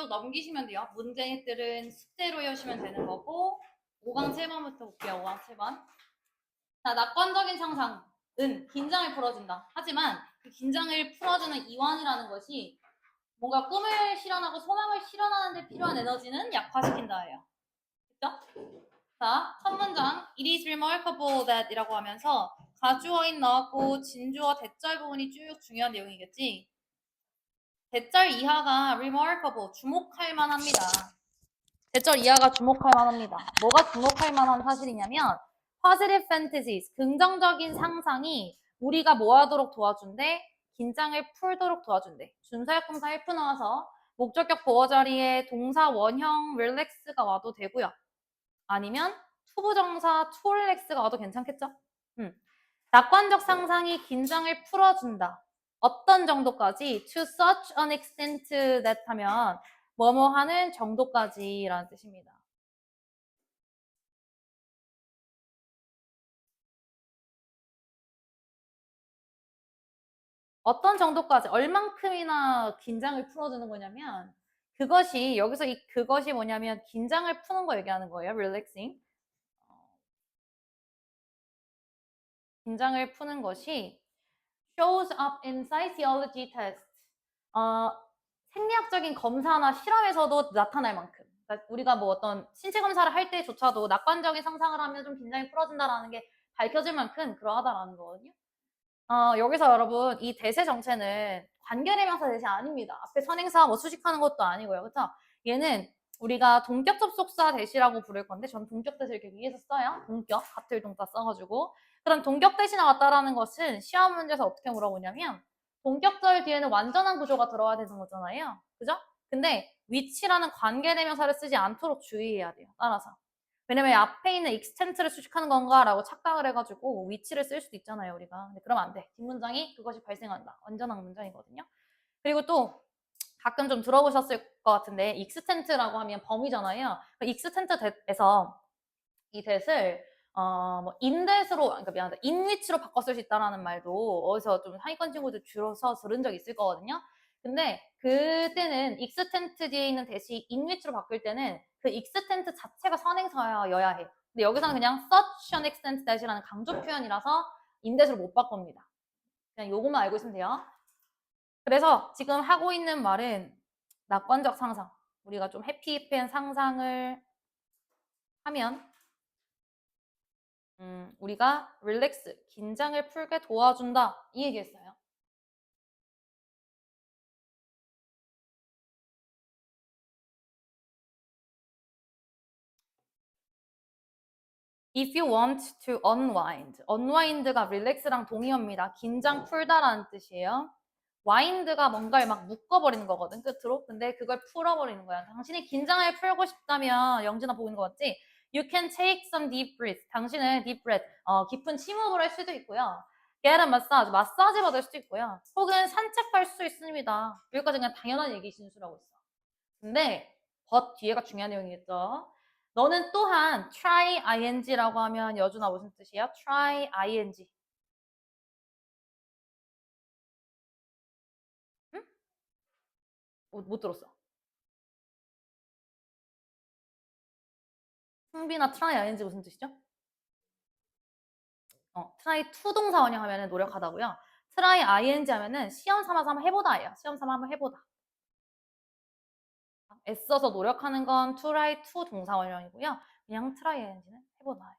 쭉 넘기시면 돼요. 문제들은 숙제로 해오시면 되는 거고 5강 7번부터 볼게요. 5강 7번. 자, 낙관적인 상상은 긴장을 풀어준다. 하지만 그 긴장을 풀어주는 이완이라는 것이 뭔가 꿈을 실현하고 소망을 실현하는 데 필요한 에너지는 약화시킨다예요. 그죠? 자, 첫 문장 It is remarkable that 이라고 하면서 가주어인 나왔고 진주어 대절 부분이 쭉 중요한 내용이겠지. 대절 이하가 remarkable, 주목할 만합니다. 대절 이하가 주목할 만합니다. 뭐가 주목할 만한 사실이냐면 positive fantasies, 긍정적인 상상이 우리가 뭐 하도록 도와준대? 긴장을 풀도록 도와준대. 준사역동사 help 나와서 목적격 보어 자리에 동사 원형 relax가 와도 되고요. 아니면 투부정사 to relax가 와도 괜찮겠죠? 낙관적 상상이 긴장을 풀어준다. 어떤 정도까지? To such an extent that 하면 뭐뭐 하는 정도까지라는 뜻입니다. 어떤 정도까지, 얼만큼이나 긴장을 풀어주는 거냐면 그것이, 여기서 그것이 뭐냐면 긴장을 푸는 거 얘기하는 거예요. relaxing. 긴장을 푸는 것이 shows up in psychology test. 생리학적인 검사나 실험에서도 나타날 만큼. 그러니까 우리가 뭐 어떤 신체 검사를 할 때조차도 낙관적인 상상을 하면 좀 긴장이 풀어진다라는 게 밝혀질 만큼 그러하다라는 거거든요. 여기서 여러분 이 대세 정체는 관계대명사 대세 아닙니다. 앞에 선행사 뭐 수식하는 것도 아니고요. 그렇죠? 얘는 우리가 동격 접속사 대시라고 부를 건데 전 동격 대시 이렇게 위에서 써요. 동격, 같을 동사 써가지고. 그럼 동격 대시 나왔다라는 것은 시험 문제에서 어떻게 물어보냐면 동격절 뒤에는 완전한 구조가 들어와야 되는 거잖아요. 그죠? 근데 위치라는 관계대명사를 쓰지 않도록 주의해야 돼요. 따라서. 왜냐면 앞에 있는 extent를 수식하는 건가라고 착각을 해가지고 위치를 쓸 수도 있잖아요, 우리가. 근데 그러면 안 돼. 뒷문장이 그것이 발생한다. 완전한 문장이거든요. 그리고 또 가끔 좀 들어보셨을 것 같은데 extent라고 하면 범위잖아요. extent에서 이 that을 뭐 인댓으로, 그러니까 미안하다, 인위치로 바꿔 쓸 수 있다라는 말도 어디서 좀 상위권 친구들 줄여서 들은 적 있을 거거든요. 근데 그때는 extent 뒤에 있는 that이 인위치로 바뀔 때는 그 extent 자체가 선행사여야 해. 근데 여기서는 그냥 such an extent that이라는 강조 표현이라서 인댓으로 못 바꿉니다. 그냥 요것만 알고 있으면 돼요. 그래서 지금 하고 있는 말은 낙관적 상상. 우리가 좀 해피해피한 상상을 하면 우리가 릴렉스, 긴장을 풀게 도와준다. 이 얘기했어요. If you want to unwind. unwind가 relax랑 동의어입니다. 긴장 풀다라는 뜻이에요. wind가 뭔가를 막 묶어버리는 거거든, 끝으로. 근데 그걸 풀어버리는 거야. 당신이 긴장을 풀고 싶다면, 영진아 보고 있는 거 같지? You can take some deep breath. 당신은 deep breath, 깊은 침묵을 할 수도 있고요. get a massage, 마사지 받을 수도 있고요. 혹은 산책할 수 있습니다. 여기까지 그냥 당연한 얘기 진술하고 있어. 근데 but 뒤에가 중요한 내용이겠죠. 너는 또한 try ing라고 하면 여준아 무슨 뜻이야? try ing. 응? 못 들었어. 승빈아 try ing 무슨 뜻이죠? try to 동사 원형하면 노력하다고요. try ing 하면은 시험 삼아서 한번 해보다예요. 시험 삼아 한번 해보다. 애써서 노력하는 건 try to 동사 원형이고요. 그냥 try ing는 해보다예요.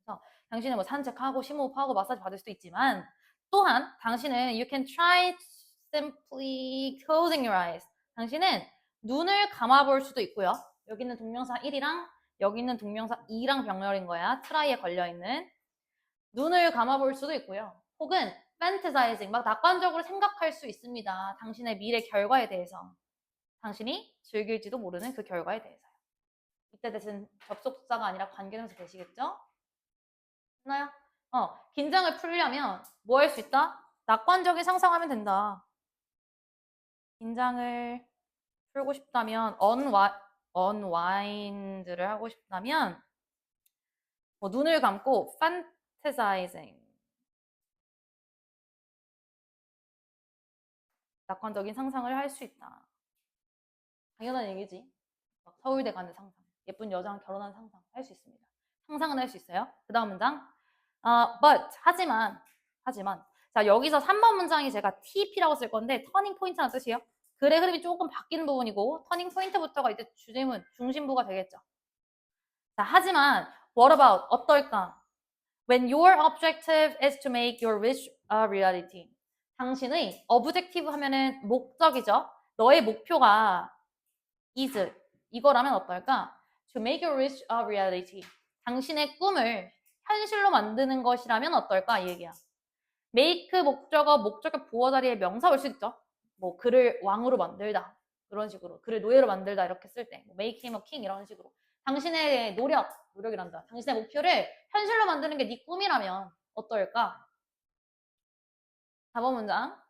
그래서 당신은 뭐 산책하고 심호흡하고 마사지 받을 수도 있지만 또한 당신은 you can try simply closing your eyes. 당신은 눈을 감아볼 수도 있고요. 여기 있는 동명사 1이랑 여기 있는 동명사 2랑 병렬인 거야. try에 걸려있는. 눈을 감아볼 수도 있고요. 혹은 fantasizing, 막 낙관적으로 생각할 수 있습니다. 당신의 미래 결과에 대해서. 당신이 즐길지도 모르는 그 결과에 대해서요. 이때 대신 접속사가 아니라 관계동사 되시겠죠? 했나요? 긴장을 풀려면 뭐 할 수 있다? 낙관적인 상상하면 된다. 긴장을 풀고 싶다면 unwind를 하고 싶다면 뭐 눈을 감고 fantasizing, 낙관적인 상상을 할 수 있다. 당연한 얘기지. 막 서울대 가는 상상, 예쁜 여자랑 결혼하는 상상 할 수 있습니다. 상상은 할 수 있어요. 그 다음 문장. but 하지만 자 여기서 3번 문장이 제가 TP라고 쓸 건데 터닝 포인트라는 뜻이에요. 글의 흐름이 조금 바뀌는 부분이고 터닝 포인트부터가 이제 주제문 중심부가 되겠죠. 자 하지만 what about 어떨까? When your objective is to make your wish a reality. 당신의 objective 하면은 목적이죠. 너의 목표가 is 이거라면 어떨까? To make your wish a reality. 당신의 꿈을 현실로 만드는 것이라면 어떨까? 이 얘기야. make 목적어, 목적의 보어 자리에 명사 올 수 있죠. 뭐 그를 왕으로 만들다 그런 식으로 그를 노예로 만들다 이렇게 쓸 때 뭐 make him a king 이런 식으로 당신의 노력이란다. 당신의 목표를 현실로 만드는 게 네 꿈이라면 어떨까? 4번 문장.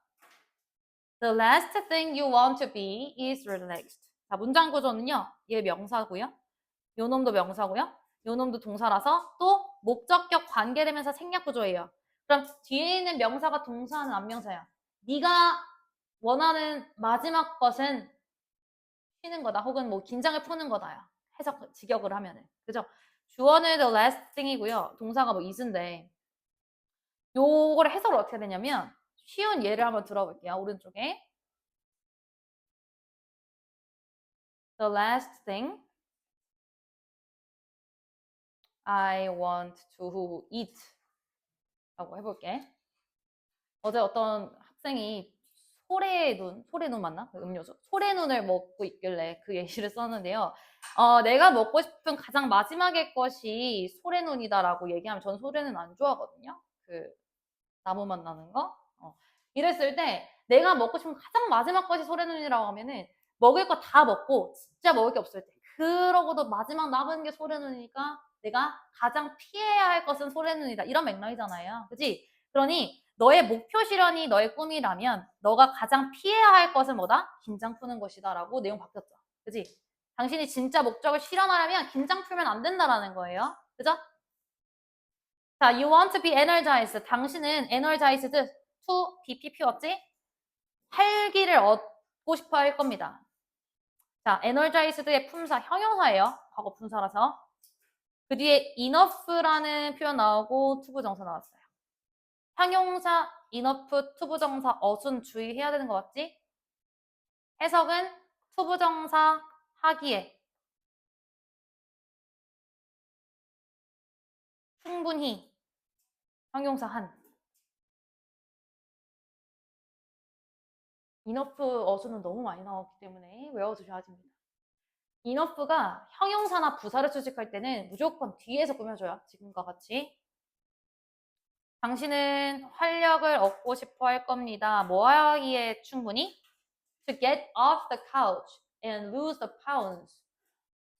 The last thing you want to be is relaxed. 자, 문장 구조는요. 얘 명사고요. 요 놈도 명사고요. 요 놈도 동사라서 또 목적격 관계되면서 생략 구조예요. 그럼 뒤에 있는 명사가 동사는 안 명사야. 네가 원하는 마지막 것은 쉬는 거다. 혹은 뭐 긴장을 푸는 거다야. 해석 직역을 하면은. 그죠? 주어는 the last thing이고요. 동사가 뭐 is인데 요거를 해석을 어떻게 되냐면 쉬운 예를 한번 들어볼게요. 오른쪽에 the last thing I want to eat 라고 해볼게. 어제 어떤 학생이 소래눈 맞나? 그 음료수? 소래눈을 먹고 있길래 그 예시를 썼는데요. 내가 먹고 싶은 가장 마지막의 것이 소래눈이다라고 얘기하면 전 소래눈 안 좋아하거든요. 그 나무맛 나는 거. 이랬을 때 내가 먹고 싶은 가장 마지막 것이 소래눈이라고 하면은 먹을 거 다 먹고 진짜 먹을 게 없을 때 그러고도 마지막 남은 게 소래눈이니까 내가 가장 피해야 할 것은 소래눈이다. 이런 맥락이잖아요. 그치? 그러니 너의 목표 실현이 너의 꿈이라면 너가 가장 피해야 할 것은 뭐다? 긴장 푸는 것이다 라고 내용 바뀌었죠. 그치? 당신이 진짜 목적을 실현하려면 긴장 풀면 안 된다라는 거예요. 그죠? 자, you want to be energized. 당신은 energized to be PP였지? 활기를 얻고 싶어 할 겁니다. 자, energized의 품사 형용사예요. 과거 분사라서. 그 뒤에 enough라는 표현 나오고 투부정사 나왔어요. 형용사 enough, 투부정사 어순 주의해야 되는 거 맞지? 해석은 투부정사 하기에 충분히 형용사 한 enough 어순은 너무 많이 나왔기 때문에 외워두셔야 됩니다. enough가 형용사나 부사를 수식할 때는 무조건 뒤에서 꾸며줘요. 지금과 같이. 당신은 활력을 얻고 싶어 할 겁니다. 뭐 하기에 충분히? To get off the couch and lose the pounds.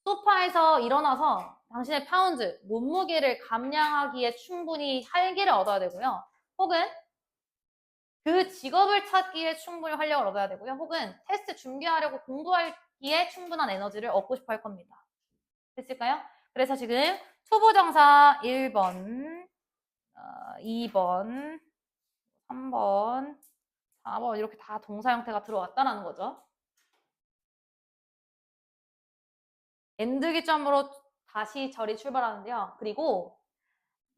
소파에서 일어나서 당신의 파운드, 몸무게를 감량하기에 충분히 활기를 얻어야 되고요. 혹은 그 직업을 찾기에 충분히 활력을 얻어야 되고요. 혹은 테스트 준비하려고 공부하기에 충분한 에너지를 얻고 싶어 할 겁니다. 됐을까요? 그래서 지금 투부정사 1번, 2번, 3번, 4번 이렇게 다 동사 형태가 들어왔다라는 거죠. 엔드 기점으로 다시 절이 출발하는데요. 그리고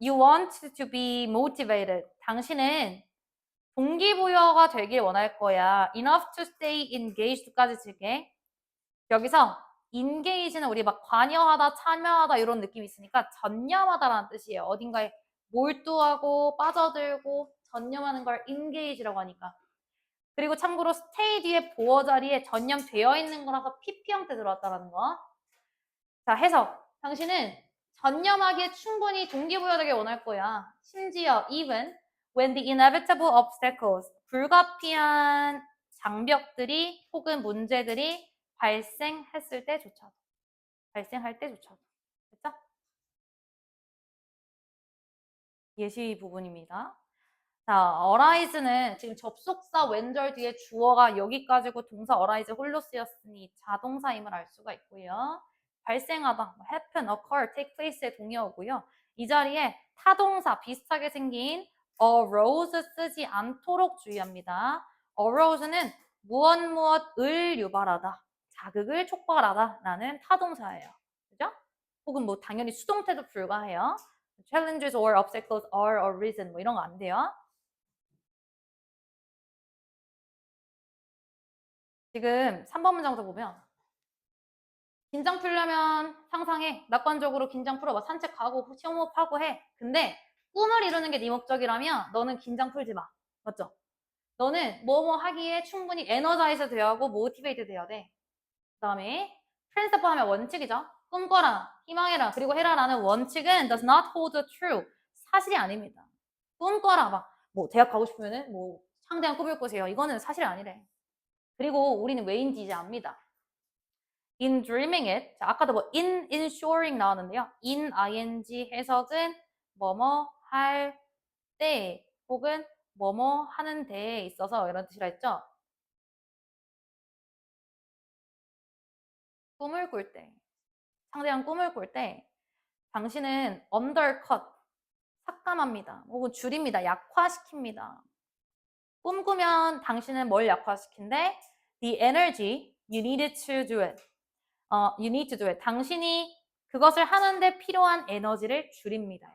you want to be motivated. 당신은 동기부여가 되길 원할 거야. enough to stay engaged까지 쓸게. 여기서 engage는 우리 막 관여하다, 참여하다 이런 느낌이 있으니까 전념하다라는 뜻이에요. 어딘가에 몰두하고 빠져들고 전념하는 걸 engage라고 하니까. 그리고 참고로 stay 뒤에 보어 자리에 전념되어 있는 거라서 PP 형태 들어왔다라는 거. 자, 해석. 당신은 전념하기에 충분히 동기부여되길 원할 거야. 심지어 even when the inevitable obstacles, 불가피한 장벽들이 혹은 문제들이 발생했을 때조차도. 발생할 때조차도. 됐죠? 예시 부분입니다. 자, arise는 지금 접속사 왼절 뒤에 주어가 여기까지고 동사 arise 홀로 쓰였으니 자동사임을 알 수가 있고요. 발생하다, happen, occur, take place의 동의어고요. 이 자리에 타동사 비슷하게 생긴 arose 쓰지 않도록 주의합니다. arose는 무엇을 유발하다. 자극을 촉발하다라는 타동사예요. 그죠? 혹은 뭐 당연히 수동태도 불가해요. Challenges or obstacles are a reason 뭐 이런 거 안 돼요. 지금 3번 문장부터 보면 긴장 풀려면 상상해. 낙관적으로 긴장 풀어봐. 산책하고 시험호흡하고 해. 근데 꿈을 이루는 게 네 목적이라면 너는 긴장 풀지 마. 맞죠? 너는 뭐뭐 하기에 충분히 에너자이즈 돼야 하고 모티베이트 돼야 돼. 그 다음에 프린시플 하면 원칙이죠. 꿈꿔라, 희망해라, 그리고 해라라는 원칙은 does not hold true. 사실이 아닙니다. 꿈꿔라, 막 뭐 대학 가고 싶으면은 뭐 상대한 꿈을 꾸세요. 이거는 사실이 아니래. 그리고 우리는 왜인지 이제 압니다. In dreaming it. 자, 아까도 뭐 in ensuring 나왔는데요. in ing 해석은 뭐뭐 할 때 혹은 뭐뭐 하는 데에 있어서 이런 뜻이라 했죠. 꿈을 꿀 때, 상대방 꿈을 꿀 때 당신은 undercut, 삭감합니다. 혹은 줄입니다. 약화시킵니다. 꿈꾸면 당신은 뭘 약화시킨대? The energy you need to do it. You need to do it. 당신이 그것을 하는데 필요한 에너지를 줄입니다.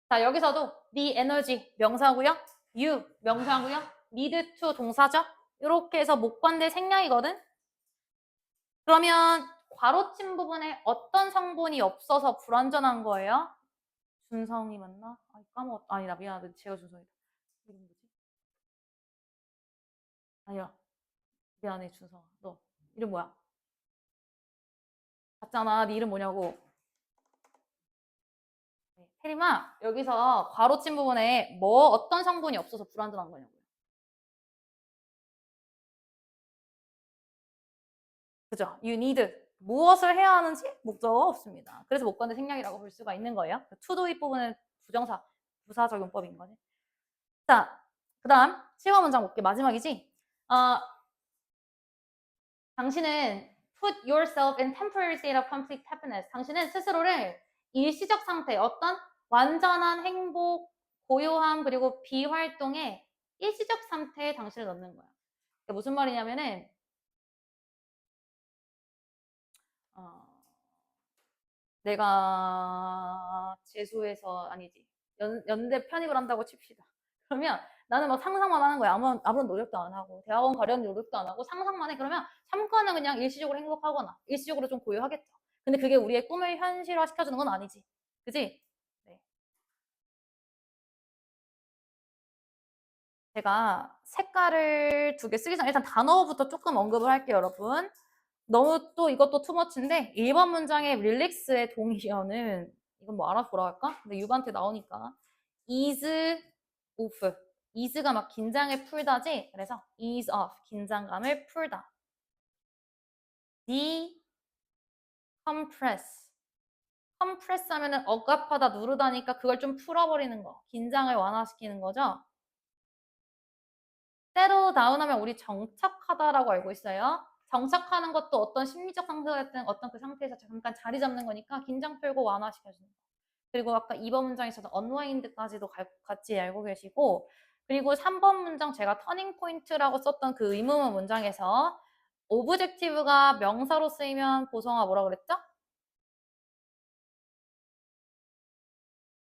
자, 여기서도 the energy 명사고요. you 명사고요. need to 동사죠. 이렇게 해서 목관대 생략이거든. 그러면 괄호친 부분에 어떤 성분이 없어서 불완전한 거예요? 준성이 맞나? 아, 까먹었다. 아니다, 미안하다. 제가 준성이다. 이름 뭐지? 아니야. 미안해, 준성아. 너 이름 뭐야? 맞잖아. 네 이름 뭐냐고. 네. 혜림아, 여기서 괄호친 부분에 뭐 어떤 성분이 없어서 불완전한 거냐고요. 그죠? You need. 무엇을 해야 하는지 목적어가 없습니다. 그래서 목관대 생략이라고 볼 수가 있는 거예요. to do it 부분은 부정사, 부사적용법인 거지. 자, 그 다음 7번 문장 볼게. 마지막이지? 당신은 put yourself in temporary state of complete happiness. 당신은 스스로를 일시적 상태, 어떤 완전한 행복, 고요함, 그리고 비활동의 일시적 상태에 당신을 넣는 거야. 그게 무슨 말이냐면은, 어, 내가 재수해서, 아니지. 연대 편입을 한다고 칩시다. 그러면 나는 막 상상만 하는 거야. 아무런 노력도 안 하고, 대학원 가려는 노력도 안 하고, 상상만 해. 그러면 참고는 그냥 일시적으로 행복하거나, 일시적으로 좀 고요하겠죠. 근데 그게 우리의 꿈을 현실화 시켜주는 건 아니지. 그지? 네. 제가 색깔을 2개 쓰기 전에 일단 단어부터 조금 언급을 할게요, 여러분. 너무 또 이것도 투머치인데 1번 문장의 릴렉스의 동의어는 이건 뭐 알아서 뭐라 할까? 근데 유반한테 나오니까 ease off. ease가 막 긴장을 풀다지. 그래서 ease off. 긴장감을 풀다. decompress. 컴프레스 하면은 억압하다 누르다니까 그걸 좀 풀어버리는 거. 긴장을 완화시키는 거죠. settle down 하면 우리 정착하다라고 알고 있어요. 정착하는 것도 어떤 심리적 상태였든 어떤 그 상태에서 잠깐 자리 잡는 거니까 긴장 풀고 완화시켜주는 거. 그리고 아까 2번 문장에서도 unwind까지도 같이 알고 계시고, 그리고 3번 문장 제가 터닝 포인트라고 썼던 그 의문문 문장에서 오브젝티브가 명사로 쓰이면 보성아 뭐라 그랬죠?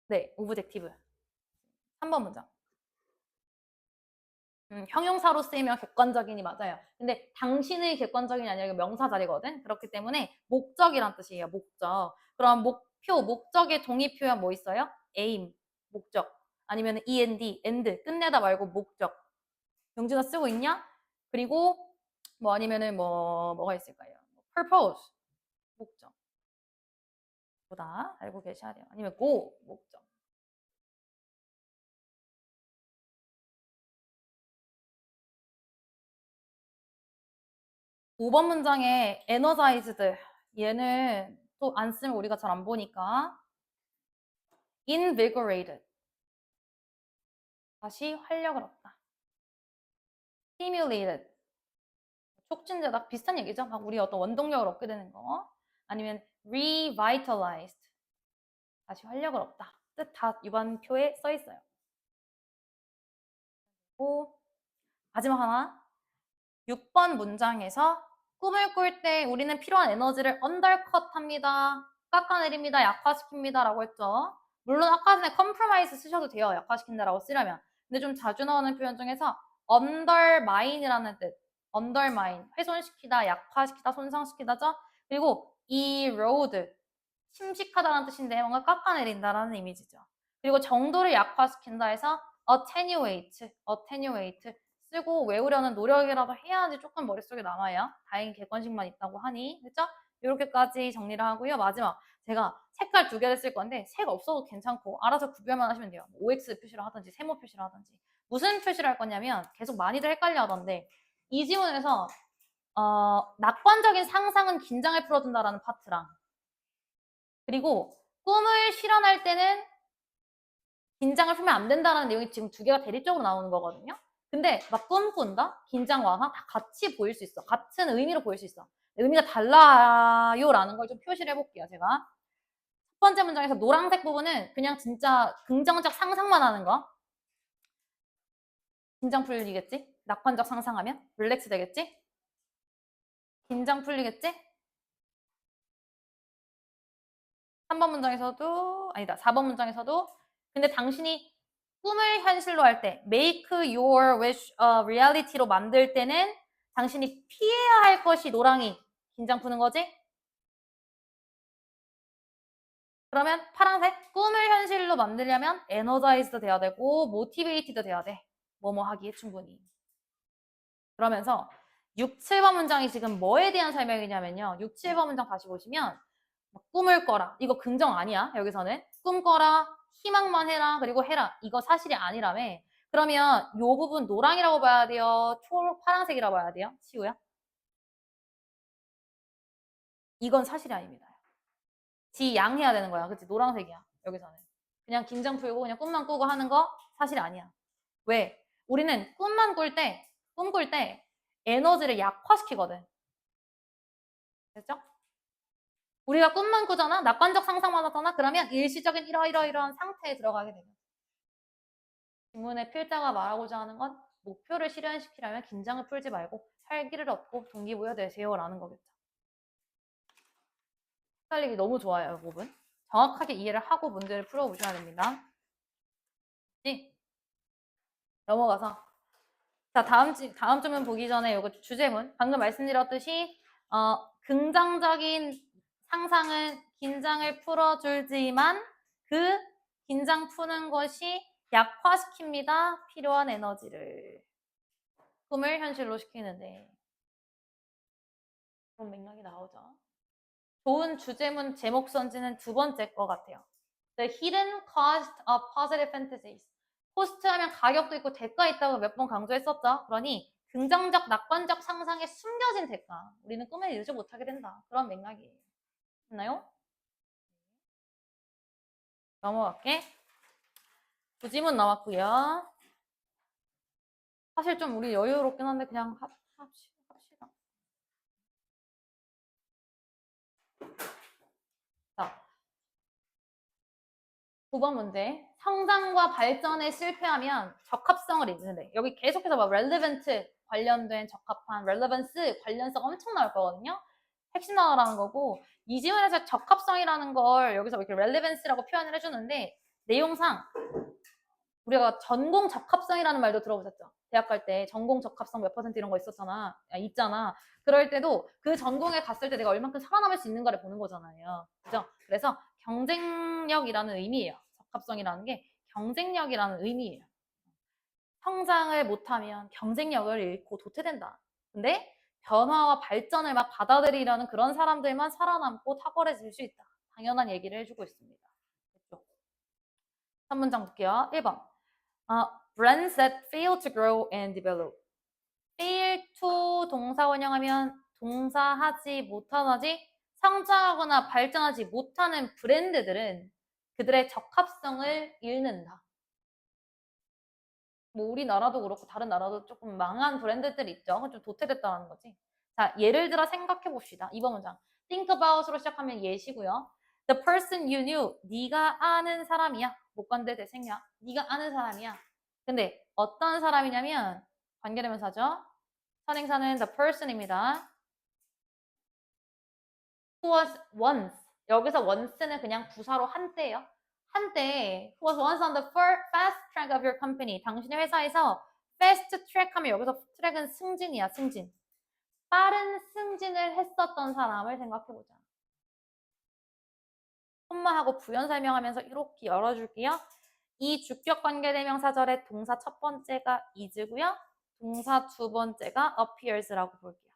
네, 오브젝티브. 3번 문장. 형용사로 쓰이면 객관적이니 맞아요. 근데 당신의 객관적인이 아니라 이거 명사 자리거든. 그렇기 때문에 목적이란 뜻이에요. 목적. 그럼 목표, 목적의 동의 표현 뭐 있어요? aim, 목적. 아니면 end, 끝내다 말고 목적. 영준아 쓰고 있냐? 그리고 뭐 아니면은 뭐가 있을까요? purpose, 목적. 보다 알고 계셔야 돼요. 아니면 go, 목적. 5번 문장에 energized. 얘는 또 안 쓰면 우리가 잘 안 보니까 invigorated. 다시 활력을 얻다. stimulated. 촉진제다. 비슷한 얘기죠. 막 우리 어떤 원동력을 얻게 되는 거. 아니면 revitalized. 다시 활력을 얻다. 뜻 다 이번 표에 써 있어요. 오, 마지막 하나. 6번 문장에서 꿈을 꿀 때 우리는 필요한 에너지를 언더컷합니다. 깎아내립니다. 약화시킵니다. 라고 했죠. 물론 아까 전에 compromise 쓰셔도 돼요. 약화시킨다라고 쓰려면. 근데 좀 자주 나오는 표현 중에서 undermine이라는 뜻. undermine. 훼손시키다, 약화시키다, 손상시키다죠. 그리고 erode. 침식하다라는 뜻인데 뭔가 깎아내린다라는 이미지죠. 그리고 정도를 약화시킨다 해서 attenuate 쓰고 외우려는 노력이라도 해야지 조금 머릿속에 남아요. 다행히 객관식만 있다고 하니. 그렇죠? 이렇게까지 정리를 하고요. 마지막 제가 색깔 2개를 쓸 건데 색 없어도 괜찮고 알아서 구별만 하시면 돼요. OX 표시를 하든지 세모 표시를 하든지. 무슨 표시를 할 거냐면 계속 많이들 헷갈려 하던데 이 지문에서 낙관적인 상상은 긴장을 풀어준다라는 파트랑 그리고 꿈을 실현할 때는 긴장을 풀면 안 된다는 내용이 지금 2개가 대립적으로 나오는 거거든요. 근데 막 꿈꾼다, 긴장 완화 다 같이 보일 수 있어. 같은 의미로 보일 수 있어. 의미가 달라요라는 걸 좀 표시를 해볼게요. 제가 첫 번째 문장에서 노란색 부분은 그냥 진짜 긍정적 상상만 하는 거. 긴장 풀리겠지? 낙관적 상상하면 릴렉스 되겠지? 긴장 풀리겠지? 3번 문장에서도 아니다. 4번 문장에서도 근데 당신이 꿈을 현실로 할 때 make your wish a reality로 만들 때는 당신이 피해야 할 것이 노랑이 긴장 푸는 거지? 그러면 파란색 꿈을 현실로 만들려면 energized 돼야 되고 motivated 돼야 돼. 뭐뭐 하기에 충분히. 그러면서 6, 7번 문장이 지금 뭐에 대한 설명이냐면요. 6, 7번 문장 다시 보시면 꿈을 꿔라. 이거 긍정 아니야. 여기서는. 꿈 꿔라. 희망만 해라. 그리고 해라. 이거 사실이 아니라며. 그러면 이 부분 노랑이라고 봐야 돼요. 초록 파란색이라고 봐야 돼요. 치우야. 이건 사실이 아닙니다. 지 양해야 되는 거야. 그치? 노란색이야. 여기서는. 그냥 긴장 풀고 그냥 꿈만 꾸고 하는 거 사실이 아니야. 왜? 우리는 꿈꿀 때 에너지를 약화시키거든. 됐죠? 우리가 꿈만 꾸잖아? 낙관적 상상만 하잖아? 그러면 일시적인 이러이러이러한 상태에 들어가게 됩니다. 질문의 필자가 말하고자 하는 건 목표를 실현시키려면 긴장을 풀지 말고 활기를 얻고 동기부여되세요 라는 거겠죠. 헷갈리기 너무 좋아요, 이 부분. 정확하게 이해를 하고 문제를 풀어보셔야 됩니다. 네. 넘어가서 자 다음 질문 보기 전에 이거 주제문 방금 말씀드렸듯이 긍정적인 상상은 긴장을 풀어줄지만 그 긴장 푸는 것이 약화시킵니다. 필요한 에너지를. 꿈을 현실로 시키는데 그런 맥락이 나오죠. 좋은 주제문 제목 선지는 2번째 거 같아요. The hidden cost of positive fantasies. 코스트 하면 가격도 있고 대가 있다고 몇 번 강조했었죠. 그러니 긍정적, 낙관적 상상에 숨겨진 대가. 우리는 꿈을 이루지 못하게 된다. 그런 맥락이에요. 됐나요? 넘어갈게. 부지문 나왔고요. 사실 좀 우리 여유롭긴 한데 그냥 합시다. 자, 9번 문제. 성장과 발전에 실패하면 적합성을 잃는데 여기 계속해서 막 relevant 관련된 적합한 relevance 관련성 엄청 나올 거거든요. 핵심 단어라는 거고 이 지문에서 적합성이라는 걸 여기서 이렇게 relevance라고 표현을 해주는데 내용상 우리가 전공 적합성이라는 말도 들어보셨죠? 대학 갈 때 전공 적합성 몇 퍼센트 이런 거 있었잖아. 있잖아. 그럴 때도 그 전공에 갔을 때 내가 얼만큼 살아남을 수 있는가를 보는 거잖아요. 그죠? 그래서 경쟁력이라는 의미예요. 적합성이라는 게 경쟁력이라는 의미예요. 성장을 못하면 경쟁력을 잃고 도태된다. 근데 변화와 발전을 막 받아들이려는 그런 사람들만 살아남고 탁월해질 수 있다. 당연한 얘기를 해주고 있습니다. 됐죠? 3문장 볼게요. 1번. brands that fail to grow and develop. fail to 동사 원형하면 동사하지 못하지 성장하거나 발전하지 못하는 브랜드들은 그들의 적합성을 잃는다. 뭐 우리나라도 그렇고 다른 나라도 조금 망한 브랜드들이 있죠. 좀 도태됐다는 거지. 자, 예를 들어 생각해 봅시다. 2번 문장. think about으로 시작하면 예시고요. The person you knew. 네가 아는 사람이야. 목관대 대생야. 네가 아는 사람이야. 근데 어떤 사람이냐면 관계대명사죠. 선행사는 the person입니다. who was once. 여기서 once는 그냥 부사로 한때예요. 한때 who was once on the fast track of your company. 당신의 회사에서 fast track 하면 여기서 트랙은 승진이야, 승진. 빠른 승진을 했었던 사람을 생각해보자. 콤마하고 부연 설명하면서 이렇게 열어줄게요. 이 주격 관계대명사절의 동사 첫 번째가 is고요. 동사 두 번째가 appears라고 볼게요.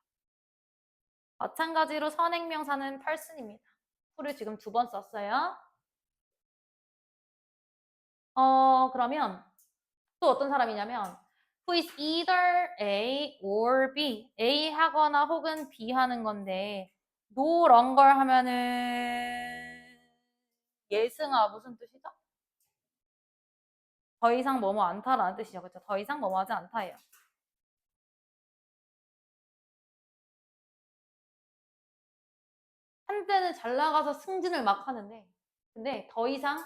마찬가지로 선행명사는 person입니다. who를 지금 두 번 썼어요. 그러면 또 어떤 사람이냐면 who is either A or B. A 하거나 혹은 B 하는 건데 no longer 하면은 예승아 무슨 뜻이죠? 더 이상 뭐뭐 않다라는 뜻이죠. 그렇죠? 더 이상 뭐뭐 하지 않다예요. 한때는 잘 나가서 승진을 막 하는데 근데 더 이상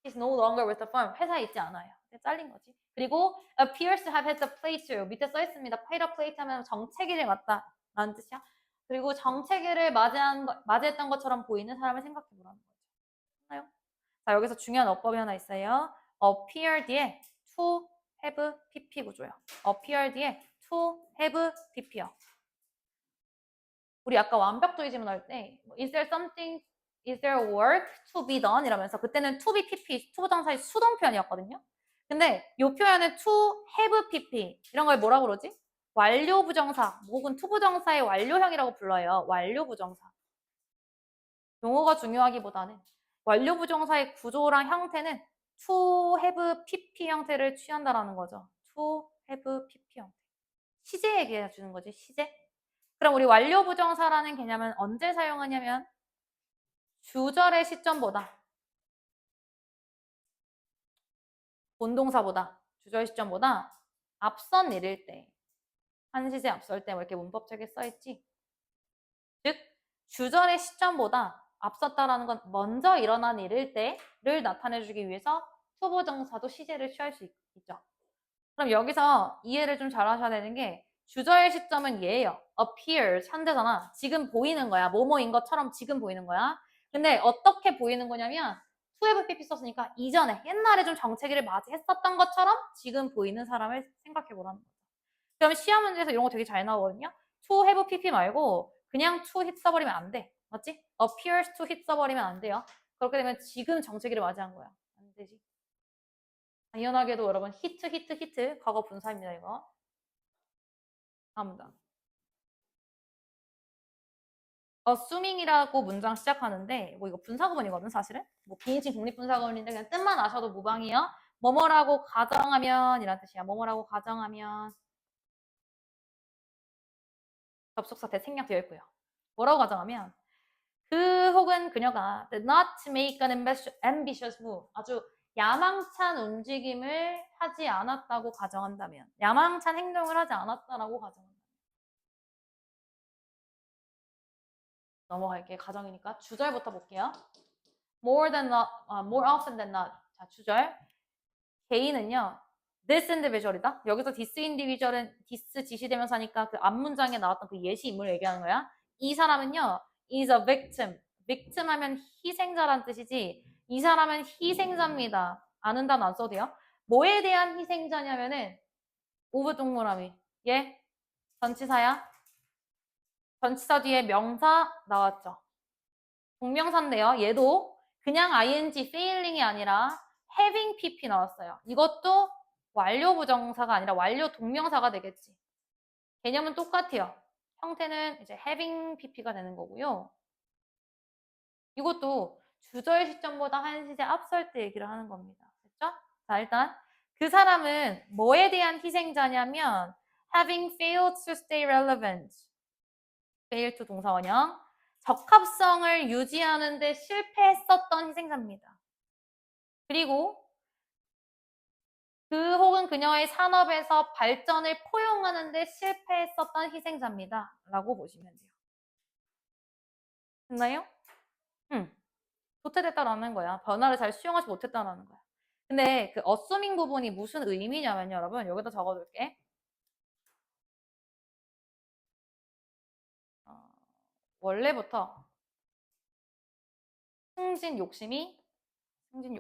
is no longer with the firm. 회사에 있지 않아요. 잘린 거지. 그리고 appears to have had the plate to. 밑에 써 있습니다. paid a plate 하면 정체기를 맞다 라는 뜻이야. 그리고 정체기를 맞이했던 것처럼 보이는 사람을 생각해 보라는 거죠. 자, 여기서 중요한 어법이 하나 있어요. appear 뒤에 to have pp 구조요. appear 뒤에 to have pp요. 우리 아까 완벽주의 질문할 때 is there something, is there work to be done 이러면서 그때는 to be pp, 투부정사의 수동표현이었거든요. 근데 이 표현은 to have pp 이런 걸 뭐라 그러지? 완료부정사 혹은 투부정사의 완료형이라고 불러요. 완료부정사. 용어가 중요하기보다는 완료부정사의 구조랑 형태는 to have pp 형태를 취한다라는 거죠. to have pp 형태. 시제 얘기해 주는 거지, 시제. 그럼 우리 완료부정사라는 개념은 언제 사용하냐면 주절의 시점보다 본동사보다 주절 시점보다 앞선 일일 때 한 시제 앞설 때 뭐 이렇게 문법책에 써있지. 즉 주절의 시점보다 앞섰다라는 건 먼저 일어난 일일 때를 나타내주기 위해서 투부정사도 시제를 취할 수 있죠. 그럼 여기서 이해를 좀 잘 하셔야 되는 게 주절 시점은 얘예요. appears 현재잖아. 지금 보이는 거야. 뭐뭐인 것처럼 지금 보이는 거야. 근데 어떻게 보이는 거냐면 to have pp 썼으니까 이전에 옛날에 좀 정체기를 맞이했었던 것처럼 지금 보이는 사람을 생각해 보라는 거죠. 그럼 시험 문제에서 이런 거 되게 잘 나오거든요. to have pp 말고 그냥 to hit 써버리면 안 돼. 맞지? appears to hit 써버리면 안 돼요. 그렇게 되면 지금 정체기를 맞이한 거야. 안 되지. 당연하게도 여러분 히트 과거 분사입니다. 이거 다음다. assuming이라고 문장 시작하는데 뭐 이거 분사구문이거든 사실은. 뭐 비인칭 독립분사구문인데 그냥 뜻만 아셔도 무방이에요. 뭐뭐라고 가정하면 이란 뜻이야. 뭐뭐라고 가정하면 접속사 대생략 되어 있고요. 뭐라고 가정하면 그 혹은 그녀가 did not make an ambitious move. 아주 야망찬 움직임을 하지 않았다고 가정한다면 야망찬 행동을 하지 않았다라고 가정한다면 넘어갈게. 가정이니까 주절부터 볼게요. more often than not. 자, 주절. 개인은요. this individual이다. 여기서 this individual은 this 지시대명사니까 그 앞문장에 나왔던 그 예시 인물을 얘기하는 거야. 이 사람은요. is a victim. victim 하면 희생자란 뜻이지. 이 사람은 희생자입니다. 아는 단어 안 써도 돼요. 뭐에 대한 희생자냐면은 오브 동그라미. 예? 전치사야. 전치사 뒤에 명사 나왔죠. 동명사인데요. 얘도 그냥 ing, failing이 아니라 having pp 나왔어요. 이것도 완료 부정사가 아니라 완료 동명사가 되겠지. 개념은 똑같아요. 형태는 이제 having pp가 되는 거고요. 이것도 주절 시점보다 한 시제 앞설 때 얘기를 하는 겁니다. 됐죠? 자, 일단 그 사람은 뭐에 대한 희생자냐면 having failed to stay relevant. fail to 동사원형. 적합성을 유지하는 데 실패했었던 희생자입니다. 그리고 그 혹은 그녀의 산업에서 발전을 포용하는 데 실패했었던 희생자입니다. 라고 보시면 돼요. 됐나요? 도태됐다라는 거야. 변화를 잘 수용하지 못했다라는 거야. 근데 그 assuming 부분이 무슨 의미냐면 여러분 여기다 적어둘게. 원래부터 승진 욕심이라고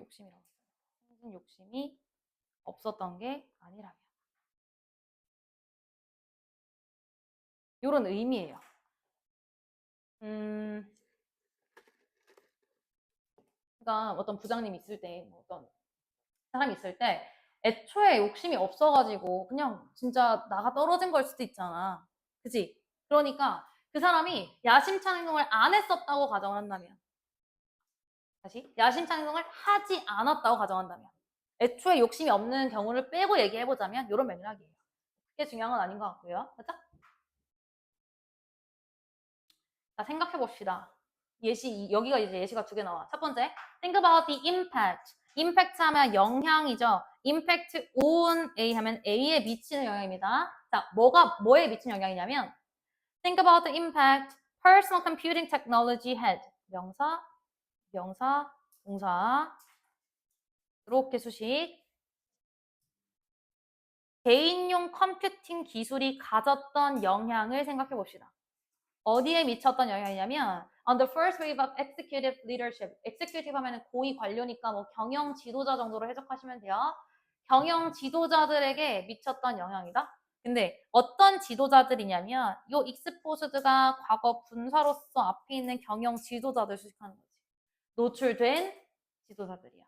했어요. 승진 욕심이 없었던 게 아니라면. 이런 의미예요. 그러니까 어떤 부장님이 있을 때, 뭐 어떤 사람이 있을 때, 애초에 욕심이 없어가지고 그냥 진짜 나가 떨어진 걸 수도 있잖아. 그치? 그러니까 그 사람이 야심찬 행동을 안 했었다고 가정을 한다면, 다시 야심찬 행동을 하지 않았다고 가정한다면, 애초에 욕심이 없는 경우를 빼고 얘기해보자면 이런 맥락이에요. 그게 중요한 건 아닌 것 같고요. 그죠? 자, 생각해봅시다. 여기가 이제 예시가 두 개 나와. 첫 번째, think about the impact. impact 하면 영향이죠. impact on A 하면 A에 미치는 영향입니다. 자, 뭐에 미치는 영향이냐면, think about the impact personal computing technology had. 명사, 동사. 이렇게 수식. 개인용 컴퓨팅 기술이 가졌던 영향을 생각해 봅시다. 어디에 미쳤던 영향이냐면 on the first wave of executive leadership. executive 하면 고위 관료니까 뭐 경영 지도자 정도로 해석하시면 돼요. 경영 지도자들에게 미쳤던 영향이다. 근데 어떤 지도자들이냐면 요 익스포스드가 과거 분사로서 앞에 있는 경영 지도자들 수식하는 거지. 노출된 지도자들이야.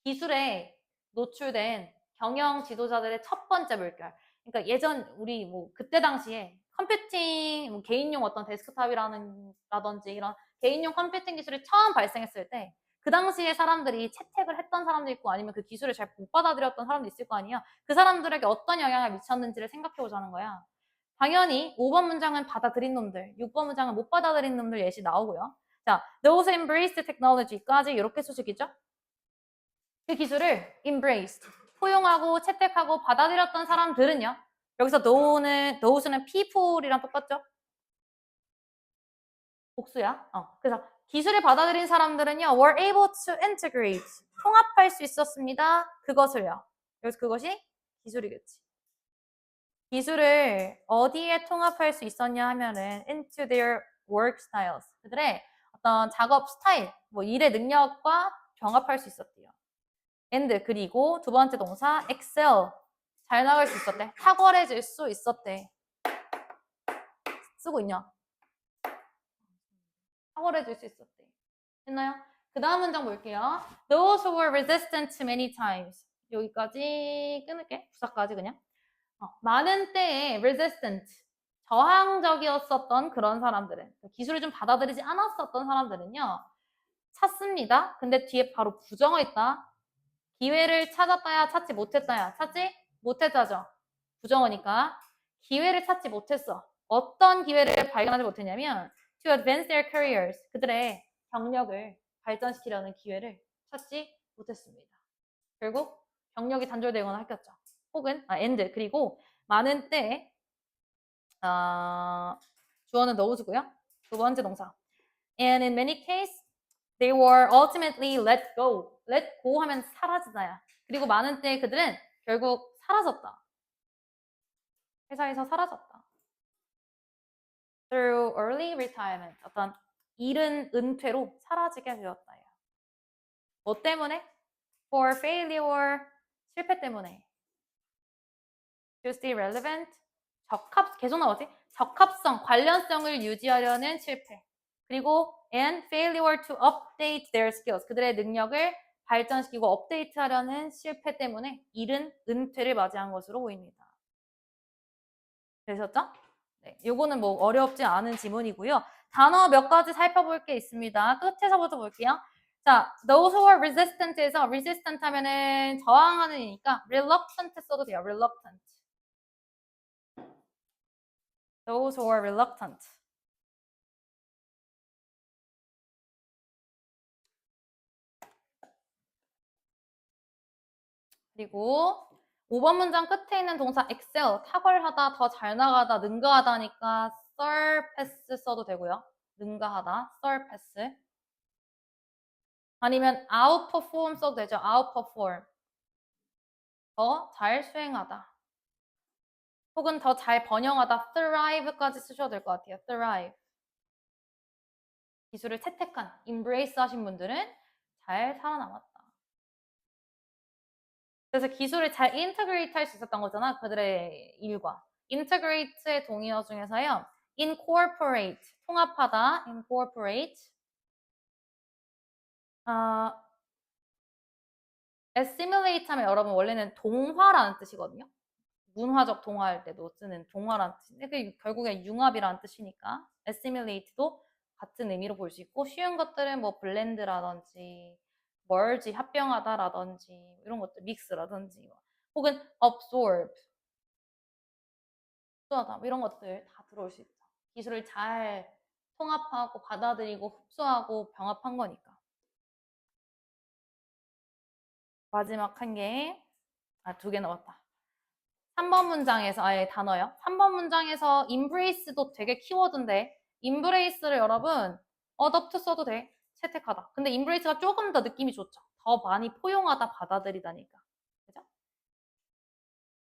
기술에 노출된 경영 지도자들의 첫 번째 물결. 그러니까 예전 우리 뭐 그때 당시에 컴퓨팅 뭐 개인용 어떤 데스크탑이라든지 이런 개인용 컴퓨팅 기술이 처음 발생했을 때 그 당시에 사람들이 채택을 했던 사람도 있고 아니면 그 기술을 잘 못 받아들였던 사람도 있을 거 아니야. 그 사람들에게 어떤 영향을 미쳤는지를 생각해 보자는 거야. 당연히 5번 문장은 받아들인 놈들, 6번 문장은 못 받아들인 놈들 예시 나오고요. 자, those embraced technology까지 이렇게 수식이죠. 그 기술을 embraced, 포용하고 채택하고 받아들였던 사람들은요. 여기서 those는 people이랑 똑같죠? 복수야. 그래서 기술을 받아들인 사람들은요. were able to integrate, 통합할 수 있었습니다. 그것을요. 여기서 그것이 기술이겠지. 기술을 어디에 통합할 수 있었냐 하면은 into their work styles. 그들의 어떤 작업 스타일, 뭐 일의 능력과 병합할 수 있었대요. and 그리고 두 번째 동사 excel 잘 나갈 수 있었대. 탁월해질 수 있었대. 쓰고 있냐? 탁월해질 수 있었대. 됐나요? 그 다음 문장 볼게요. Those who were resistant many times. 여기까지 끊을게. 부사까지 그냥. 많은 때에 resistant, 저항적이었었던 그런 사람들은, 기술을 좀 받아들이지 않았었던 사람들은요. 찾습니다. 근데 뒤에 바로 부정어 있다. 기회를 찾았다야 찾지 못했다야 찾지 못했다죠. 부정어니까 기회를 찾지 못했어. 어떤 기회를 발견하지 못했냐면 to advance their careers. 그들의 경력을 발전시키려는 기회를 찾지 못했습니다. 결국 경력이 단절되거나 할 겠죠. 혹은 and 그리고 많은 때 주어는 넣어주고요. 두 번째 동사. And in many cases they were ultimately let go. let go 하면 사라지다야. 그리고 많은 때 그들은 결국 사라졌다. 회사에서 사라졌다. Through early retirement. 어떤 이른 은퇴로 사라지게 되었다요. 뭐 때문에? For failure. 실패 때문에. To stay relevant. 계속 나오지? 적합성, 관련성을 유지하려는 실패. 그리고 and failure to update their skills. 그들의 능력을 발전시키고 업데이트하려는 실패 때문에 이른 은퇴를 맞이한 것으로 보입니다. 되셨죠? 네, 요거는 뭐 어렵지 않은 지문이고요. 단어 몇 가지 살펴볼 게 있습니다. 끝에서부터 볼게요. 자, those who are resistant에서 resistant 하면은 저항하는 이니까 reluctant 써도 돼요. reluctant. Those who are reluctant. 그리고 5번 문장 끝에 있는 동사 excel, 탁월하다, 더 잘 나가다, 능가하다니까 surpass 써도 되고요. 능가하다, surpass. 아니면 outperform 써도 되죠. outperform. 더 잘 수행하다. 혹은 더 잘 번영하다, thrive까지 쓰셔도 될 것 같아요. thrive. 기술을 채택한, embrace 하신 분들은 잘 살아남았다. 그래서 기술을 잘 integrate 할 수 있었던 거잖아. 그들의 일과. integrate의 동의어 중에서요. incorporate, 통합하다, incorporate. assimilate 하면 여러분 원래는 동화라는 뜻이거든요. 문화적 동화할 때도 쓰는 동화라는 뜻인데 그게 결국엔 융합이라는 뜻이니까 assimilate도 같은 의미로 볼 수 있고 쉬운 것들은 뭐 blend라든지 merge, 합병하다라든지 이런 것들, mix라든지 혹은 absorb, 흡수하다 이런 것들 다 들어올 수 있죠. 기술을 잘 통합하고 받아들이고 흡수하고 병합한 거니까. 마지막 한 개, 두 개 남았다. 3번 문장에서, 아예 단어요. 3번 문장에서 embrace도 되게 키워드인데, embrace를 여러분, adopt 써도 돼. 채택하다. 근데 embrace가 조금 더 느낌이 좋죠. 더 많이 포용하다, 받아들이다니까. 그죠?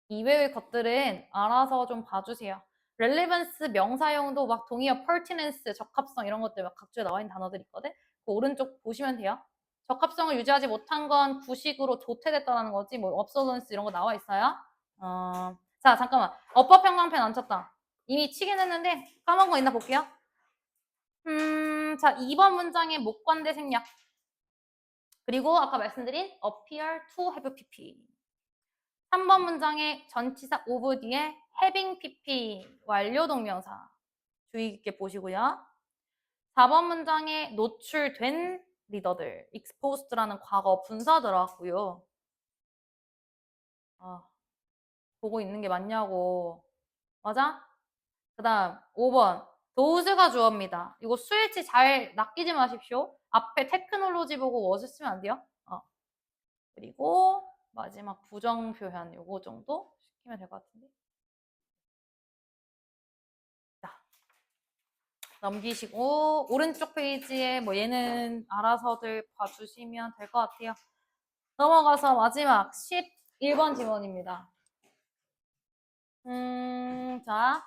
이외의 것들은 알아서 좀 봐주세요. relevance 명사형도 막 동의어 pertinence, 적합성 이런 것들 막 각주에 나와 있는 단어들 있거든? 그 오른쪽 보시면 돼요. 적합성을 유지하지 못한 건 구식으로 조퇴됐다는 거지, 뭐 obsolescence 이런 거 나와 있어요. 자, 잠깐만. 어법 형광펜 안 쳤다. 이미 치긴 했는데 까먹은 거 있나 볼게요. 자, 2번 문장의 목관대 생략. 그리고 아까 말씀드린 appear to have pp. 3번 문장의 전치사 of 뒤에 having pp 완료 동명사. 주의 깊게 보시고요. 4번 문장에 노출된 리더들, exposed라는 과거 분사 들어갔고요. 보고 있는 게 맞냐고. 맞아? 그 다음 5번 those가 주어입니다. 이거 수일치 잘 낚이지 마십시오. 앞에 테크놀로지 보고 was 쓰면 안 돼요. 그리고 마지막 부정 표현 요거 정도 시키면 될 것 같은데. 자, 넘기시고 오른쪽 페이지에 뭐 얘는 알아서들 봐주시면 될 것 같아요. 넘어가서 마지막 11번 지원입니다. 자.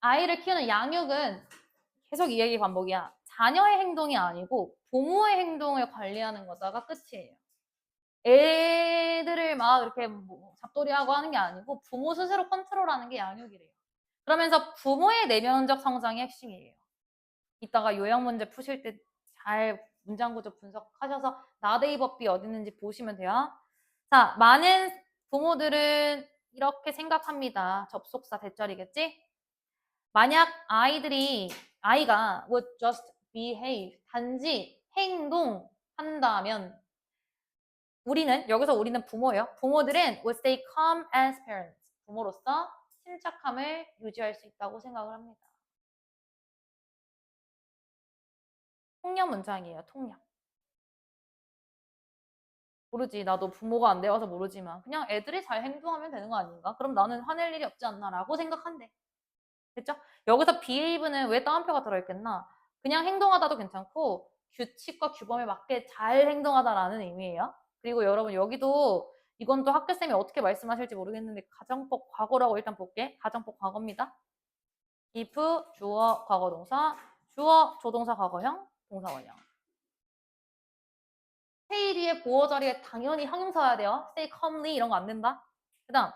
아이를 키우는 양육은 계속 이 얘기 반복이야. 자녀의 행동이 아니고 부모의 행동을 관리하는 거다가 끝이에요. 애들을 막 이렇게 뭐 잡돌이하고 하는 게 아니고 부모 스스로 컨트롤하는 게 양육이래요. 그러면서 부모의 내면적 성장이 핵심이에요. 이따가 요양 문제 푸실 때 잘 문장 구조 분석하셔서 나데이 법비 어디 있는지 보시면 돼요. 자, 많은 부모들은 이렇게 생각합니다. 접속사 대절이겠지? 만약 아이가 would just behave, 단지 행동한다면 여기서 우리는 부모예요. 부모들은 would stay calm as parents. 부모로서 침착함을 유지할 수 있다고 생각을 합니다. 통념 문장이에요. 통념. 모르지. 나도 부모가 안 되어서 모르지만 그냥 애들이 잘 행동하면 되는 거 아닌가? 그럼 나는 화낼 일이 없지 않나? 라고 생각한대. 됐죠? 여기서 behave는 왜 따옴표가 들어있겠나? 그냥 행동하다도 괜찮고 규칙과 규범에 맞게 잘 행동하다라는 의미예요. 그리고 여러분 여기도 이건 또 학교쌤이 어떻게 말씀하실지 모르겠는데 가정법 과거라고 일단 볼게. 가정법 과거입니다. if 주어 과거동사, 주어 조동사 과거형, 동사 원형. stay 뒤에 보어 자리에 당연히 형용사여야 돼요. stay calmly 이런 거 안 된다. 그 다음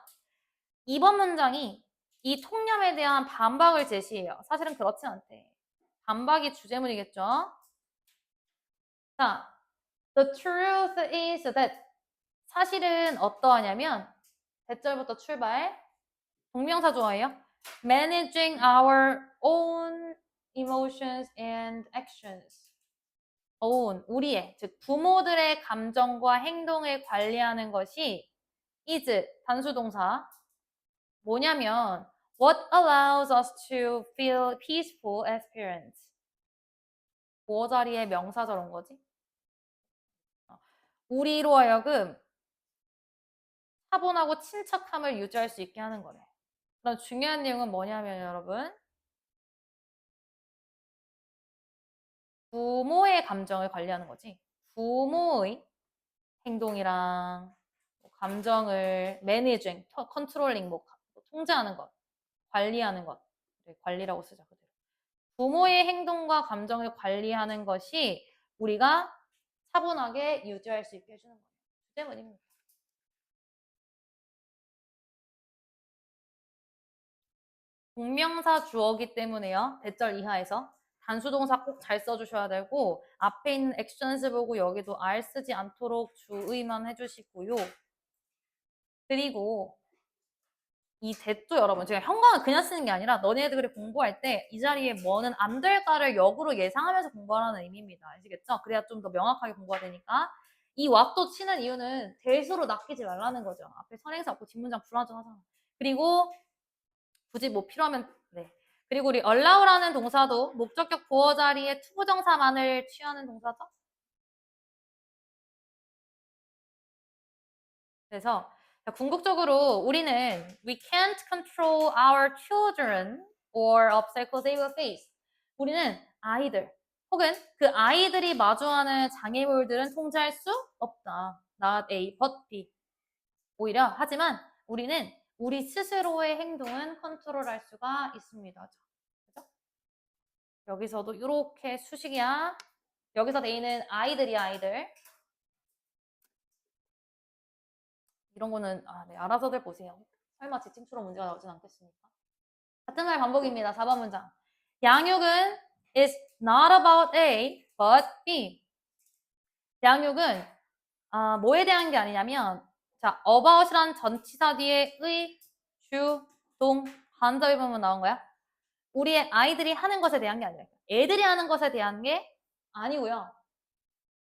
2번 문장이 이 통념에 대한 반박을 제시해요. 사실은 그렇진 않대. 반박이 주제문이겠죠. 자, the truth is that 사실은 어떠하냐면 대절부터 출발. 동명사 좋아해요. managing our own emotions and actions. own, 우리의, 즉 부모들의 감정과 행동을 관리하는 것이 is, 단수동사. 뭐냐면 what allows us to feel peaceful as parents. 보어 자리에 명사절 온 거지. 우리로 하여금 차분하고 침착함을 유지할 수 있게 하는 거래. 그럼 중요한 내용은 뭐냐면 여러분 부모의 감정을 관리하는 거지. 부모의 행동이랑 감정을 매니징, 컨트롤링, 통제하는 것, 관리하는 것. 네, 관리라고 쓰자. 그대로. 부모의 행동과 감정을 관리하는 것이 우리가 차분하게 유지할 수 있게 해주는 거예요. 때문입니다. 동명사 주어기 때문에요. 대절 이하에서. 단수동사 꼭 잘 써주셔야 되고 앞에 있는 액션스 보고 여기도 R 쓰지 않도록 주의만 해주시고요. 그리고 이 대도 여러분 제가 형광을 그냥 쓰는 게 아니라 너네들이 공부할 때 이 자리에 뭐는 안 될까를 역으로 예상하면서 공부하라는 의미입니다. 아시겠죠? 그래야 좀 더 명확하게 공부가 되니까 이 왓도 치는 이유는 대수로 낚이지 말라는 거죠. 앞에 선행사 없고 뒷문장 불완전하잖아. 그리고 굳이 뭐 필요하면 네. 그리고 우리 allow라는 동사도 목적격 보어 자리에 투부정사만을 취하는 동사죠. 그래서 궁극적으로 우리는 we can't control our children or obstacles they will face. 우리는 아이들 혹은 그 아이들이 마주하는 장애물들은 통제할 수 없다. Not A, but B. 오히려 하지만 우리는 우리 스스로의 행동은 컨트롤할 수가 있습니다. 그죠? 여기서도 이렇게 수식이야. 여기서 A는 아이들이야, 아이들. 이런 거는 네, 알아서들 보세요. 설마 지침처럼 문제가 나오진 않겠습니까? 같은 말 반복입니다. 4번 문장. 양육은 is not about A, but B. 양육은 뭐에 대한 게 아니냐면 자, about이란 전치사 뒤에 의, 주, 동, 간접의 부분 나온 거야. 우리의 아이들이 하는 것에 대한 게 아니라 애들이 하는 것에 대한 게 아니고요.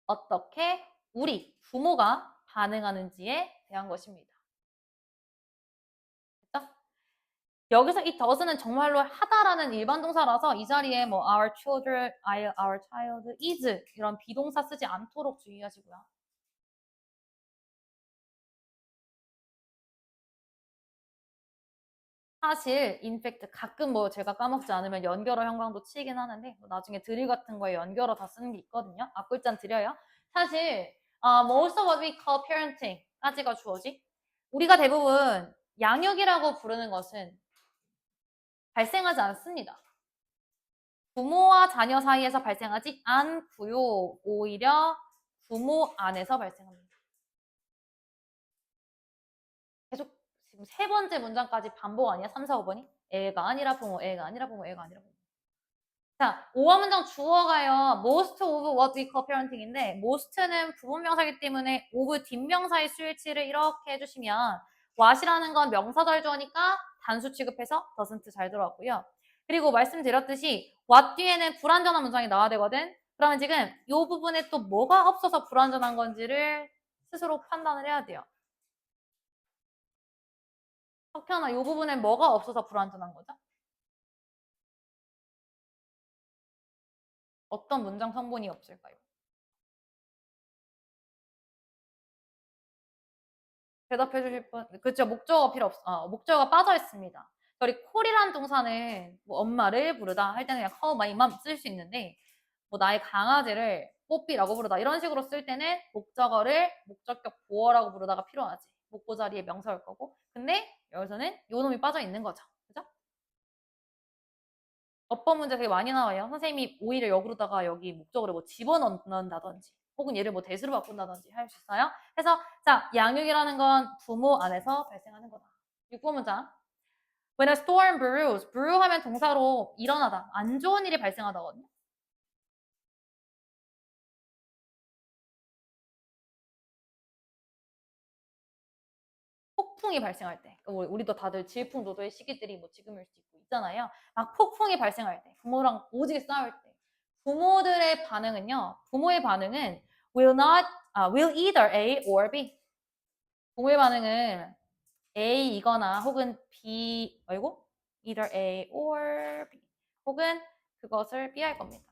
어떻게 우리 부모가 반응하는지에 대한 것입니다. 됐죠? 여기서 이 does는 정말로 하다라는 일반 동사라서 이 자리에 뭐 our children, our child is 이런 비동사 쓰지 않도록 주의하시고요. 사실 인팩트 가끔 뭐 제가 까먹지 않으면 연결어 형광도 치긴 하는데 뭐 나중에 드릴 같은 거에 연결어 다 쓰는 게 있거든요. 앞글자는 드려요. 사실 most of what we call parenting까지가 주어지. 우리가 대부분 양육이라고 부르는 것은 발생하지 않습니다. 부모와 자녀 사이에서 발생하지 않고요. 오히려 부모 안에서 발생합니다. 계속 지금 세 번째 문장까지 반복 아니야? 3, 4, 5번이? 애가 아니라 부모, 애가 아니라 부모, 애가 아니라 부모. 자, 5번 문장 주어가요. most of what we call parenting인데 most는 부분명사이기 때문에 of 뒷명사의 수일치를 이렇게 해주시면 what이라는 건 명사절 주어니까 단수 취급해서 doesn't 잘 들어왔고요. 그리고 말씀드렸듯이 what 뒤에는 불완전한 문장이 나와야 되거든. 그러면 지금 이 부분에 또 뭐가 없어서 불완전한 건지를 스스로 판단을 해야 돼요. 석현아, 이 부분에 뭐가 없어서 불완전한 거죠? 어떤 문장 성분이 없을까요? 대답해 주실 분? 그렇죠. 목적어 필요 없어. 목적어가 빠져 있습니다. 저희 콜이라는 동사는 뭐 엄마를 부르다 할 때는 그냥 call my mom 쓸 수 있는데 뭐 나의 강아지를 뽀삐라고 부르다 이런 식으로 쓸 때는 목적어를 목적격 보어라고 부르다가 필요하지. 목보 자리에 명사일 거고. 근데 여기서는 요 놈이 빠져 있는 거죠. 그죠? 어법 문제 되게 많이 나와요. 선생님이 오히려 역으로다가 여기 목적으로 뭐 집어넣는다든지 혹은 얘를 뭐 대수로 바꾼다든지 할 수 있어요. 그래서 자, 양육이라는 건 부모 안에서 발생하는 거다. 6번 문장. When a storm brews, brew 하면 동사로 일어나다, 안 좋은 일이 발생하다거든요. 폭풍이 발생할 때, 우리도 다들 질풍노도의 시기들이 뭐 지금일 수 있고 있잖아요. 막 폭풍이 발생할 때, 부모랑 오지게 싸울 때, 부모들의 반응은요. 부모의 반응은 will either A or B. 부모의 반응은 A이거나 혹은 B, either A or B. 혹은 그것을 B할 겁니다.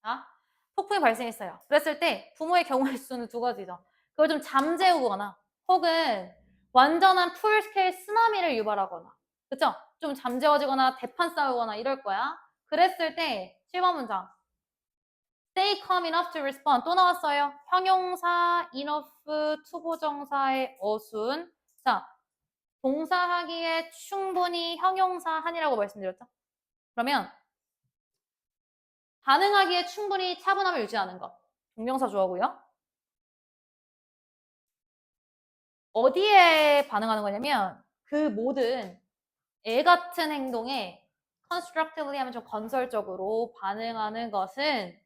자, 폭풍이 발생했어요. 그랬을 때 부모의 경우의 수는 두 가지죠. 그걸 좀 잠재우거나 혹은 완전한 풀스케일 쓰나미를 유발하거나 그쵸? 좀 잠재워지거나 대판 싸우거나 이럴 거야. 그랬을 때 7번 문장 stay calm enough to respond 또 나왔어요. 형용사 enough 투부정사의 어순 자 동사하기에 충분히 형용사 한이라고 말씀드렸죠? 그러면 반응하기에 충분히 차분함을 유지하는 것. 동명사 주어고요. 어디에 반응하는 거냐면 그 모든 애 같은 행동에 constructively 하면 좀 건설적으로 반응하는 것은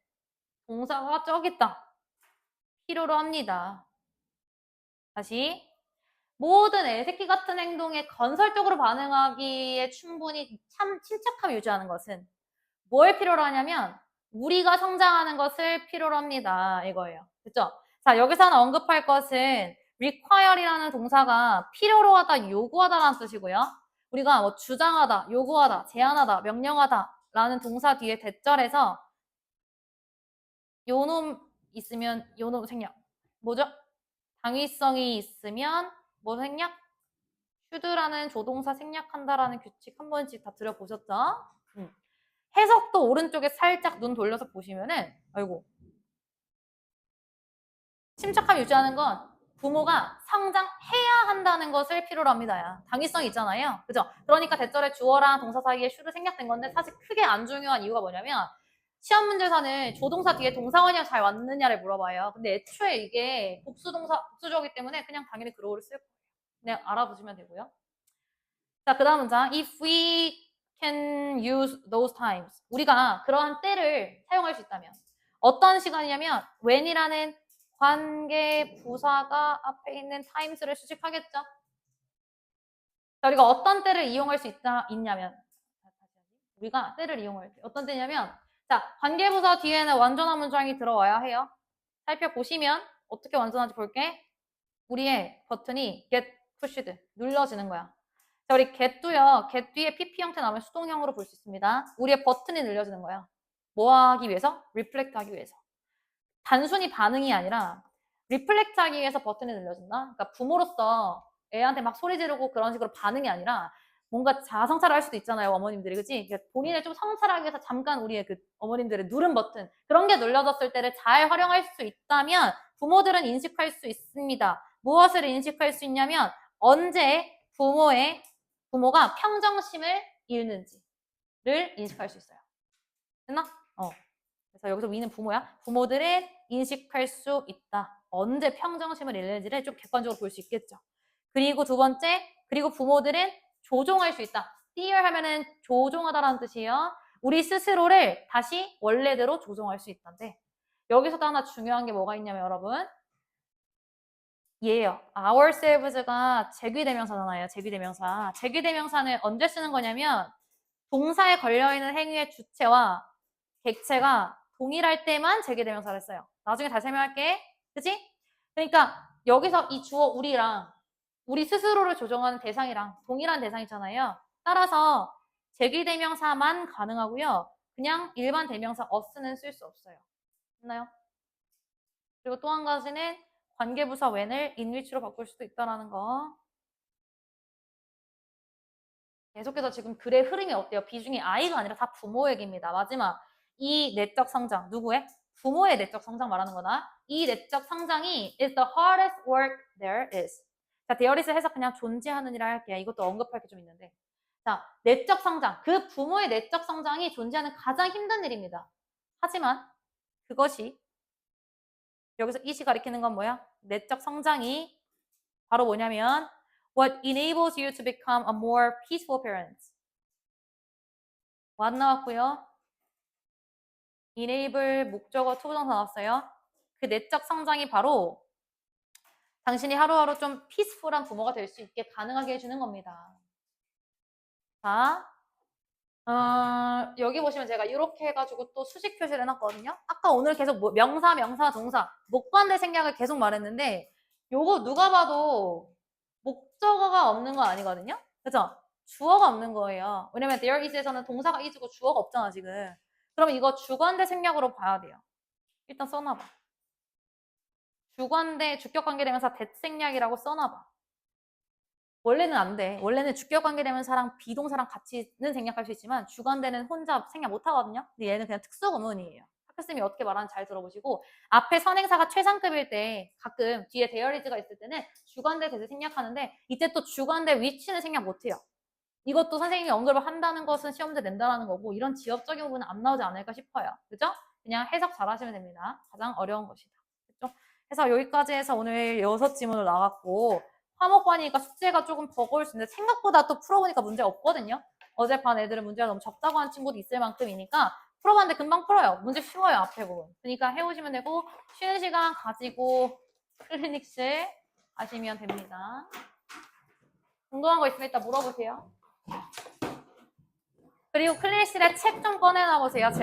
동사가 저기 있다. 필요로 합니다. 다시 모든 애새끼 같은 행동에 건설적으로 반응하기에 충분히 참 침착함을 유지하는 것은 뭘 필요로 하냐면 우리가 성장하는 것을 필요로 합니다. 이거예요. 그죠? 자, 여기서는 언급할 것은 require이라는 동사가 필요로 하다, 요구하다라는 뜻이고요. 우리가 뭐 주장하다, 요구하다, 제안하다, 명령하다 라는 동사 뒤에 대절에서 요놈 있으면 요놈 생략. 뭐죠? 당위성이 있으면 뭐 생략? should라는 조동사 생략한다라는 규칙 한 번씩 다 들어보셨죠? 해석도 오른쪽에 살짝 눈 돌려서 보시면은 아이고 침착함 유지하는 건 부모가 성장해야 한다는 것을 필요로 합니다. 당위성이 있잖아요. 그죠? 그러니까 대절의 주어랑 동사 사이에 should를 생략된 건데 사실 크게 안 중요한 이유가 뭐냐면 시험 문제에서는 조동사 뒤에 동사원이 잘 왔느냐를 물어봐요. 근데 애초에 이게 복수적이기 때문에 그냥 당연히 그로우를 쓸 거예요. 그냥 알아보시면 되고요. 자, 그 다음 문장. If we can use those times. 우리가 그러한 때를 사용할 수 있다면. 어떤 시간이냐면 when이라는 관계 부사가 앞에 있는 times를 수식하겠죠. 자, 우리가 어떤 때를 이용할 수 있냐면 우리가 때를 이용할 때 어떤 때냐면 자, 관계 부사 뒤에는 완전한 문장이 들어와야 해요. 살펴보시면 어떻게 완전한지 볼게. 우리의 버튼이 get pushed 눌러지는 거야. 자, 우리 get도요. get 뒤에 pp 형태 나오면 수동형으로 볼 수 있습니다. 우리의 버튼이 늘려지는 거야. 뭐 하기 위해서? reflect 하기 위해서. 단순히 반응이 아니라 reflect 하기 위해서 버튼이 늘려진다. 그러니까 부모로서 애한테 막 소리 지르고 그런 식으로 반응이 아니라 뭔가 자아성찰을 할 수도 있잖아요, 어머님들이. 그치? 그러니까 본인을 좀 성찰하기 위해서 잠깐 우리의 그 어머님들의 누른 버튼 그런 게 눌려졌을 때를 잘 활용할 수 있다면 부모들은 인식할 수 있습니다. 무엇을 인식할 수 있냐면 언제 부모가 평정심을 잃는지를 인식할 수 있어요. 됐나? 그래서 여기서 위는 부모야. 부모들은 인식할 수 있다. 언제 평정심을 잃는지를 좀 객관적으로 볼 수 있겠죠. 그리고 두 번째, 그리고 부모들은 조종할 수 있다. steer 하면은 조종하다라는 뜻이에요. 우리 스스로를 다시 원래대로 조종할 수 있다인데 여기서도 하나 중요한 게 뭐가 있냐면 여러분 얘예요. ourselves가 제귀대명사잖아요. 제귀대명사. 제귀대명사는 언제 쓰는 거냐면 동사에 걸려있는 행위의 주체와 객체가 동일할 때만 제귀대명사를 써요. 나중에 다시 설명할게. 그치? 그러니까 여기서 이 주어 우리랑 우리 스스로를 조종하는 대상이랑 동일한 대상이잖아요. 따라서 제귀대명사만 가능하고요. 그냥 일반 대명사 us는 쓸 수 없어요. 됐나요? 그리고 또 한 가지는 관계부사 when을 in which로 바꿀 수도 있다는 거. 계속해서 지금 글의 흐름이 어때요? 비중이 아이가 아니라 다 부모 얘기입니다. 마지막 이 내적 성장 누구의? 부모의 내적 성장 말하는 거다. 이 내적 성장이 is the hardest work there is. 자, there is 해서 그냥 존재하는 이라 할게요. 이것도 언급할 게 좀 있는데. 자, 내적 성장. 그 부모의 내적 성장이 존재하는 가장 힘든 일입니다. 하지만 그것이 여기서 이시 가리키는 건 뭐야? 내적 성장이 바로 뭐냐면 what enables you to become a more peaceful parent. what 나왔고요. enable 목적어 투부정사 나왔어요. 그 내적 성장이 바로 당신이 하루하루 좀 피스풀한 부모가 될 수 있게 가능하게 해주는 겁니다. 자, 여기 보시면 제가 이렇게 해가지고 또 수식 표시를 해놨거든요. 아까 오늘 계속 명사, 동사, 목관대 생략을 계속 말했는데 요거 누가 봐도 목적어가 없는 건 아니거든요. 그죠? 주어가 없는 거예요. 왜냐면 there is에서는 동사가 is고 주어가 없잖아 지금. 그러면 이거 주관대 생략으로 봐야 돼요. 일단 써놔봐. 주관대 주격관계대명사 대생략이라고 써놔봐. 원래는 안 돼. 원래는 주격관계대명사랑 비동사랑 같이는 생략할 수 있지만 주관대는 혼자 생략 못 하거든요. 근데 얘는 그냥 특수구문이에요. 학교쌤이 어떻게 말하는지 잘 들어보시고 앞에 선행사가 최상급일 때 가끔 뒤에 대열이즈가 있을 때는 주관대 대세 생략하는데 이때 또 주관대 위치는 생략 못해요. 이것도 선생님이 언급을 한다는 것은 시험 문제 낸다라는 거고 이런 지역적인 부분은 안 나오지 않을까 싶어요. 그죠? 그냥 해석 잘 하시면 됩니다. 가장 어려운 것이다. 그죠? 그래서 여기까지 해서 오늘 6지문을 나갔고 화목반이니까 숙제가 조금 버거울 수 있는데 생각보다 또 풀어보니까 문제 없거든요. 어젯밤 애들은 문제가 너무 적다고 한 친구도 있을 만큼이니까 풀어봤는데 금방 풀어요. 문제 쉬워요, 앞에 부분. 그러니까 해오시면 되고 쉬는 시간 가지고 클리닉실 하시면 됩니다. 궁금한 거 있으면 이따 물어보세요. 그리고 클리닉실에 책 좀 꺼내놔 보세요.